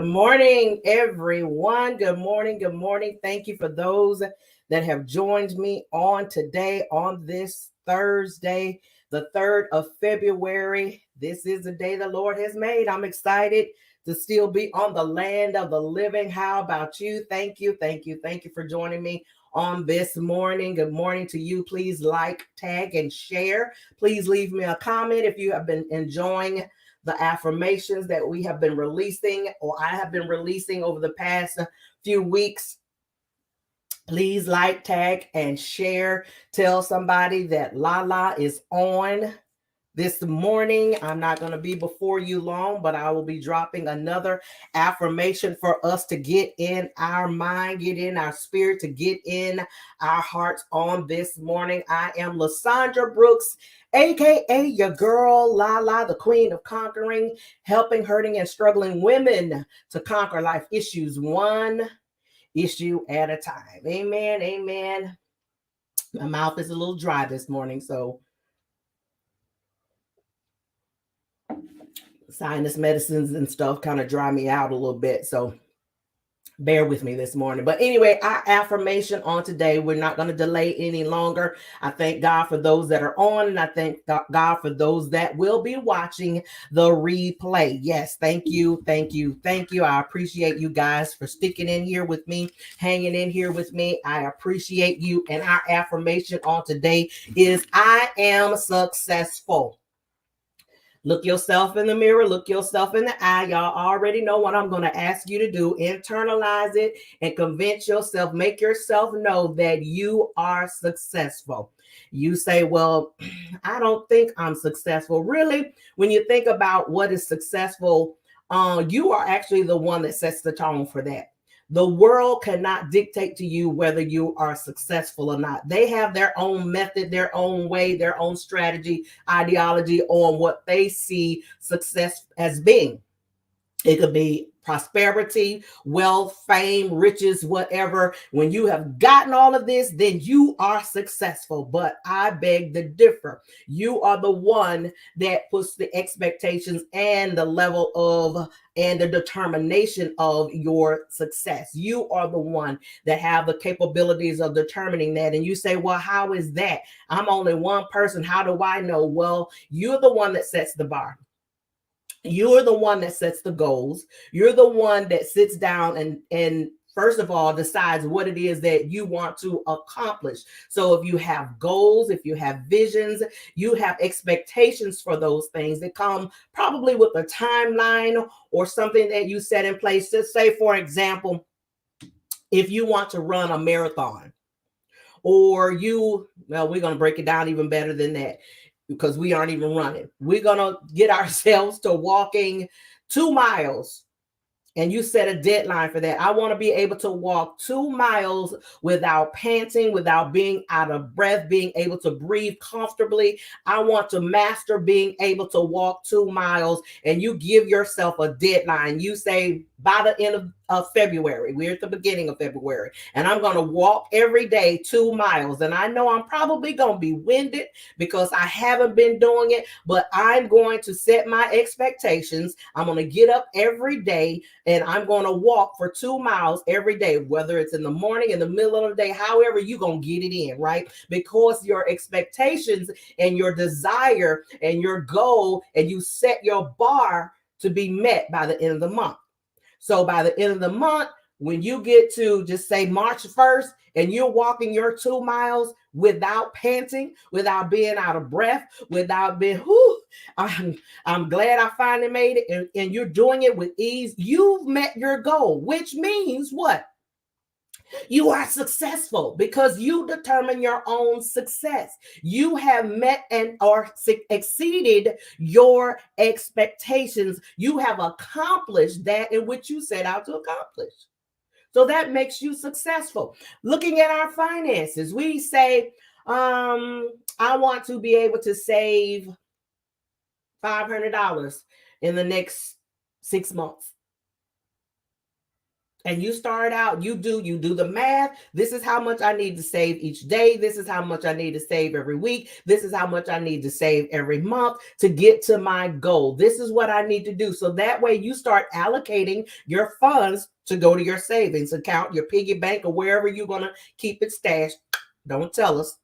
Good morning, everyone. Good morning. Good morning. Thank you for those that have joined me on today, on this Thursday, the 3rd of February. This is the day the Lord has made. I'm excited to still be on the land of the living. How about you? Thank you. Thank you. Thank you for joining me on this morning. Good morning to you. Please like, tag, and share. Please leave me a comment if you have been enjoying the affirmations that we have been releasing, or I have been releasing over the past few weeks. Please like, tag, and share. Tell somebody that LaLa is on this morning. I'm not going to be before you long, but I will be dropping another affirmation for us to get in our mind, get in our spirit, to get in our hearts on this morning. I am Lysandra Brooks, aka your girl LaLa, the queen of conquering, helping hurting and struggling women to conquer life issues one issue at a time. Amen. Amen. My mouth is a little dry this morning, so sinus medicines and stuff kind of dry me out a little bit. So bear with me this morning. But anyway, our affirmation on today, we're not going to delay any longer. I thank God for those that are on, and I thank God for those that will be watching the replay. Yes, thank you, thank you, thank you. I appreciate you guys for sticking in here with me, hanging in here with me. I appreciate you. And our affirmation on today is I am successful. Look yourself in the mirror, look yourself in the eye. Y'all already know what I'm going to ask you to do. Internalize it and convince yourself, make yourself know that you are successful. You say, well, I don't think I'm successful. Really, when you think about what is successful, you are actually the one that sets the tone for that. The world cannot dictate to you whether you are successful or not. They have their own method, their own way, their own strategy, ideology on what they see success as being. It could be prosperity, wealth, fame, riches, whatever. When you have gotten all of this, then you are successful. But I beg to differ. You are the one that puts the expectations and the level of and the determination of your success. You are the one that have the capabilities of determining that. And you say, well, how is that? I'm only one person. How do I know? Well, you're the one that sets the bar. You're the one that sets the goals. You're the one that sits down and first of all decides what it is that you want to accomplish. So if you have goals, if you have visions, you have expectations for those things that come probably with a timeline or something that you set in place. Just say, for example, if you want to run a marathon, or we're going to break it down even better than that, because we aren't even running. We're going to get ourselves to walking 2 miles. And you set a deadline for that. I want to be able to walk 2 miles without panting, without being out of breath, being able to breathe comfortably. I want to master being able to walk 2 miles. And you give yourself a deadline. You say, by the end of February, we're at the beginning of February, and I'm going to walk every day 2 miles. And I know I'm probably going to be winded because I haven't been doing it, but I'm going to set my expectations. I'm going to get up every day and I'm going to walk for 2 miles every day, whether it's in the morning, in the middle of the day, however you're going to get it in, right? Because your expectations and your desire and your goal, and you set your bar to be met by the end of the month. So by the end of the month, when you get to just say March 1st and you're walking your 2 miles without panting, without being out of breath, without being, I'm glad I finally made it. And you're doing it with ease. You've met your goal, which means what? You are successful because you determine your own success. You have met and or exceeded your expectations. You have accomplished that in which you set out to accomplish. So that makes you successful. Looking at our finances, we say, I want to be able to save $500 in the next 6 months. and you start out, you do the math. This is how much I need to save each day. This is how much I need to save every week. This is how much I need to save every month to get to my goal. This is what I need to do. So that way you start allocating your funds to go to your savings account, your piggy bank, or wherever you're going to keep it stashed. Don't tell us.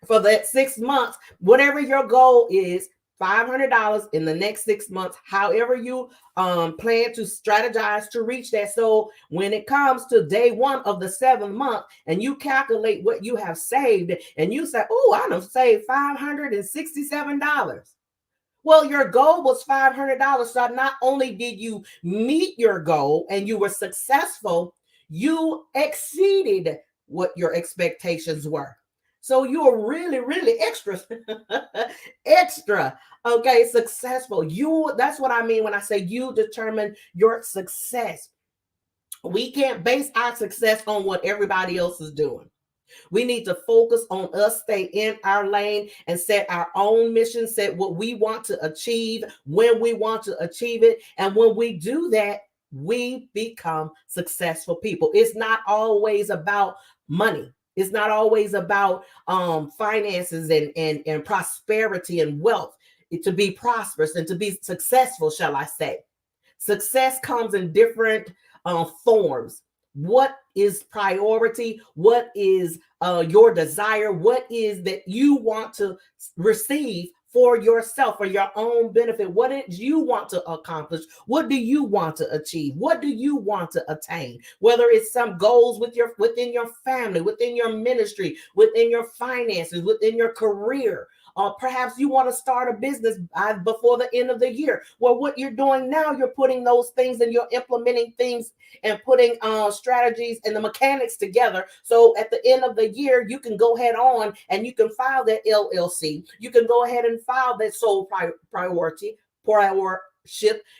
For that 6 months, whatever your goal is, $500 in the next 6 months, however you plan to strategize to reach that. So when it comes to day one of the 7th month and you calculate what you have saved and you say, oh, I done saved $567. Well, your goal was $500. So not only did you meet your goal and you were successful, you exceeded what your expectations were. So you're really, really extra, extra, okay, successful. That's what I mean when I say you determine your success. We can't base our success on what everybody else is doing. We need to focus on us, stay in our lane, and set our own mission, set what we want to achieve, when we want to achieve it. And when we do that, we become successful people. It's not always about money. It's not always about finances and prosperity and wealth. To be prosperous and to be successful, shall I say. Success comes in different forms. What is priority? What is your desire? What is that you want to receive for yourself, for your own benefit? What do you want to accomplish? What do you want to achieve? What do you want to attain? Whether it's some goals within your family, within your ministry, within your finances, within your career. Perhaps you want to start a business before the end of the year. Well, what you're doing now, you're putting those things and you're implementing things and putting strategies and the mechanics together. So at the end of the year, you can go ahead on and you can file that LLC. You can go ahead and file that sole priority.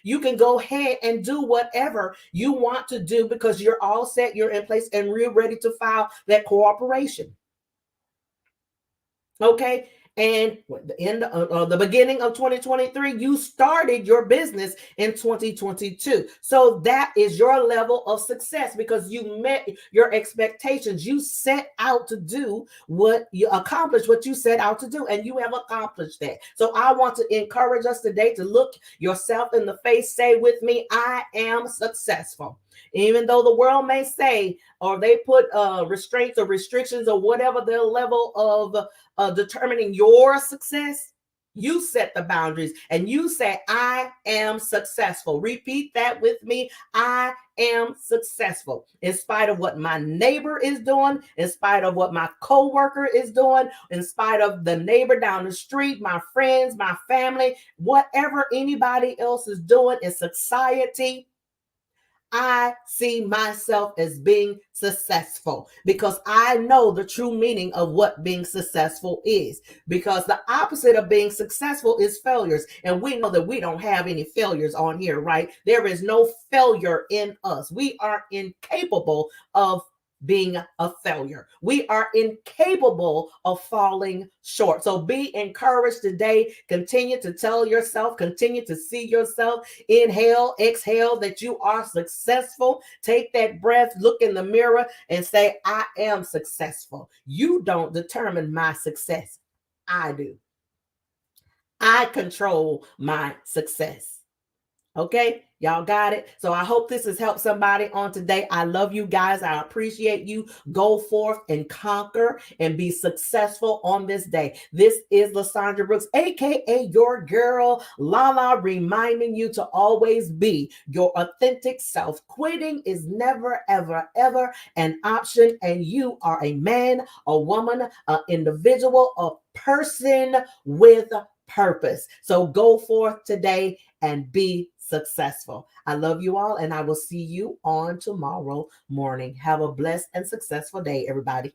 You can go ahead and do whatever you want to do because you're all set, you're in place, and you're ready to file that cooperation. Okay. And the beginning of 2023, you started your business in 2022. So that is your level of success because you met your expectations. You set out to do what you accomplished, what you set out to do, and you have accomplished that. So I want to encourage us today to look yourself in the face, say with me, I am successful. Even though the world may say, or they put restraints or restrictions or whatever their level of determining your success, you set the boundaries and you say, I am successful. Repeat that with me. I am successful in spite of what my neighbor is doing, in spite of what my coworker is doing, in spite of the neighbor down the street, my friends, my family, whatever anybody else is doing in society. I see myself as being successful because I know the true meaning of what being successful is. Because the opposite of being successful is failures. And we know that we don't have any failures on here, right? There is no failure in us. We are incapable of being a failure. We are incapable of falling short. So be encouraged today. Continue to tell yourself, continue to see yourself, inhale, exhale that you are successful. Take that breath, look in the mirror and say, I am successful. You don't determine my success. I do. I control my success. Okay, y'all got it. So I hope this has helped somebody on today. I love you guys. I appreciate you. Go forth and conquer and be successful on this day. This is LaSandra Brooks, aka your girl LaLa, reminding you to always be your authentic self. Quitting is never, ever, ever an option. And you are a man, a woman, an individual, a person with purpose. So go forth today and be successful. I love you all, and I will see you on tomorrow morning. Have a blessed and successful day, everybody.